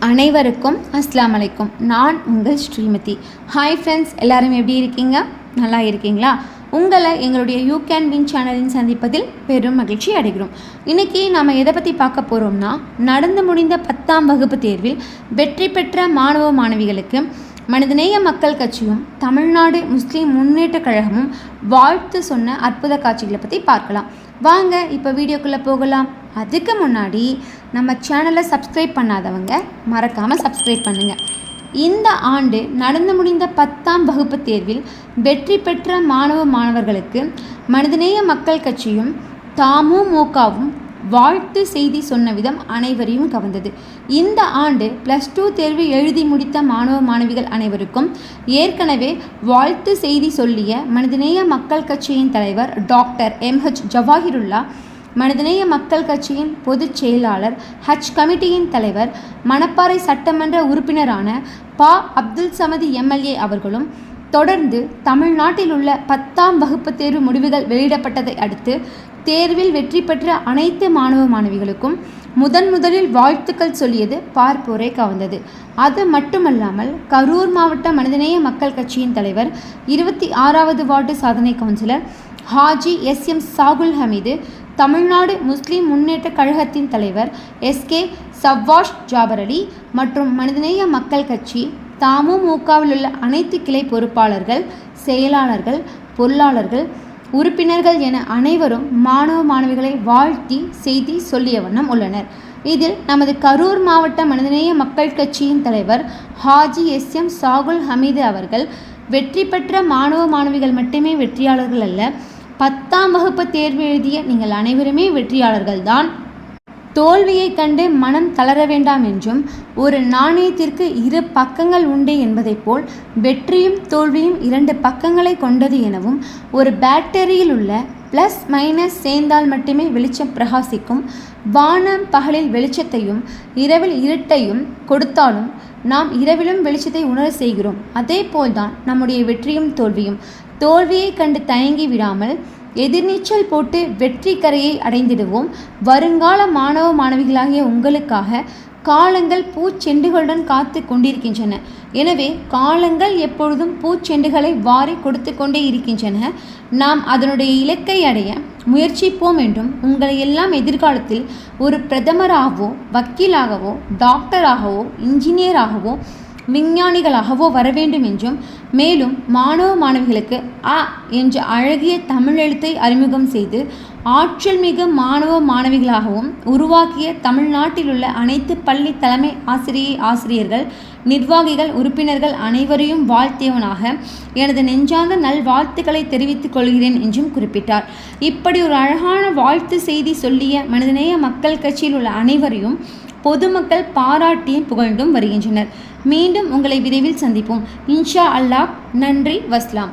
அனைவருக்கும் அஸ்ஸலாமு அலைக்கும். நான் உங்கள் ஸ்ரீமதி. ஹாய் ஃப்ரெண்ட்ஸ், எல்லோரும் எப்படி இருக்கீங்க? நல்லா இருக்கீங்களா? உங்களை எங்களுடைய யூ கேன் வின் சேனலின் சந்திப்பதில் பெரும் மகிழ்ச்சி அடைகிறோம். இன்றைக்கி நாம் எதை பற்றி பார்க்க போகிறோம்னா, நடந்து முடிந்த 10ஆம் வகுப்பு தேர்வில் வெற்றி பெற்ற மாணவ மாணவிகளுக்கு மனிதநேய மக்கள் கட்சியும் தமிழ்நாடு முஸ்லீம் முன்னேற்ற கழகமும் வாழ்த்து சொன்ன அற்புத காட்சிகளை பற்றி பார்க்கலாம். வாங்க இப்போ வீடியோக்குள்ளே போகலாம். அதுக்கு முன்னாடி நம்ம சேனலை சப்ஸ்கிரைப் பண்ணாதவங்க மறக்காமல் சப்ஸ்கிரைப் பண்ணுங்கள். இந்த ஆண்டு நடந்து முடிந்த 10ஆம் வகுப்பு தேர்வில் வெற்றி பெற்ற மாணவர்களுக்கு மனிதநேய மக்கள் கட்சியும் தமுமுகவும் வாழ்த்து செய்தி சொன்ன விதம் அனைவரையும் கவர்ந்தது. இந்த ஆண்டு +2 தேர்வு எழுதி முடித்த மாணவ மாணவிகள் அனைவருக்கும் ஏற்கனவே வாழ்த்து செய்தி சொல்லிய மனிதநேய மக்கள் கட்சியின் தலைவர் டாக்டர் MH ஜவாஹிருல்லா, மனிதநேய மக்கள் கட்சியின் பொதுச் செயலாளர், ஹஜ் கமிட்டியின் தலைவர், மணப்பாறை சட்டமன்ற உறுப்பினரான அப்துல் சமது MLA அவர்களும் தொடர்ந்து தமிழ்நாட்டில் உள்ள 10ஆம் வகுப்பு தேர்வு முடிவுகள் வெளியிடப்பட்டதை அடுத்து தேர்வில் வெற்றி பெற்ற அனைத்து மாணவ மாணவிகளுக்கும் முதலில் வாழ்த்துக்கள் சொல்லியது பார்ப்போரை கவர்ந்தது. அது மட்டுமல்லாமல் கரூர் மாவட்ட மனிதநேய மக்கள் கட்சியின் தலைவர், 26வது வார்டு சாதனை கவுன்சிலர் ஹாஜி SM சாகுல் ஹமீது, தமிழ்நாடு முஸ்லீம் முன்னேற்ற கழகத்தின் தலைவர் SK சவ்வாஷ் ஜாபர் அலி மற்றும் மனிதநேய மக்கள் கட்சி தமுமுகவில் உள்ள அனைத்து கிளை பொறுப்பாளர்கள், செயலாளர்கள், பொருளாளர்கள், உறுப்பினர்கள் என அனைவரும் மாணவ மாணவிகளை வாழ்த்தி செய்தி சொல்லிய வண்ணம் உள்ளனர். இதில் நமது கரூர் மாவட்ட மனிதநேய மக்கள் கட்சியின் தலைவர் ஹாஜி SM சாகுல் ஹமீது அவர்கள், வெற்றி பெற்ற மாணவ மாணவிகள் மட்டுமே வெற்றியாளர்கள் அல்ல, 10ஆம் வகுப்பு தேர்வு எழுதிய நீங்கள் அனைவருமே வெற்றியாளர்கள்தான். தோல்வியை கண்டு மனம் தளர வேண்டாம் என்றும், ஒரு நாணயத்திற்கு 2 பக்கங்கள் உண்டு என்பதை போல் வெற்றியும் தோல்வியும் 2 பக்கங்களை கொண்டது எனவும், ஒரு பேட்டரியில் உள்ள ப்ளஸ் மைனஸ் சேர்ந்தால் மட்டுமே வெளிச்சம் பிரகாசிக்கும், வானம் பகலில் வெளிச்சத்தையும் இரவில் இருட்டையும் கொடுத்தாலும் நாம் இரவிலும் வெளிச்சத்தை உணர செய்கிறோம். அதே போல்தான் நம்முடைய வெற்றியும் தோல்வியும். தோல்வியை கண்டு தயங்கி விடாமல் எதிர்நீச்சல் போட்டு வெற்றி கரையை அடைந்திடுவோம். வருங்கால மாணவ மாணவிகளாகிய உங்களுக்காக காலங்கள் பூச்செண்டுகளுடன் காத்து கொண்டிருக்கின்றன. எனவே காலங்கள் எப்பொழுதும் பூச்செண்டுகளை வாரி கொடுத்து கொண்டே இருக்கின்றன. நாம் அதனுடைய இலக்கை அடைய முயற்சிப்போம் என்றும், உங்களை எல்லாம் எதிர்காலத்தில் ஒரு பிரதமராகவோ, வக்கீலாகவோ, டாக்டராகவோ, இன்ஜினியராகவோ, விஞ்ஞானிகளாகவோ வர வேண்டும் என்றும், மேலும் மாணவ மாணவிகளுக்கு அ என்ற அழகிய தமிழ் எழுத்தை அறிமுகம் செய்து ஆற்றல் மிகு மாணவ மாணவிகளாகவும் உருவாக்கிய தமிழ்நாட்டில் உள்ள அனைத்து பள்ளி தலைமை ஆசிரியர்கள், நிர்வாகிகள், உறுப்பினர்கள் அனைவரையும் வாழ்த்தியவனாக எனது நெஞ்சார்ந்த நல்வாழ்த்துக்களை தெரிவித்துக் கொள்கிறேன் என்றும் குறிப்பிட்டார். இப்படி ஒரு அழகான வாழ்த்து செய்தி சொல்லிய மனிதநேய மக்கள் கட்சியில் உள்ள அனைவரையும் பொதுமக்கள் பாராட்டியும் புகழ்ந்தும் வருகின்றனர். மீண்டும் உங்களை விரைவில் சந்திப்போம். இன்ஷா அல்லாஹ். நன்றி. வஸ்லாம்.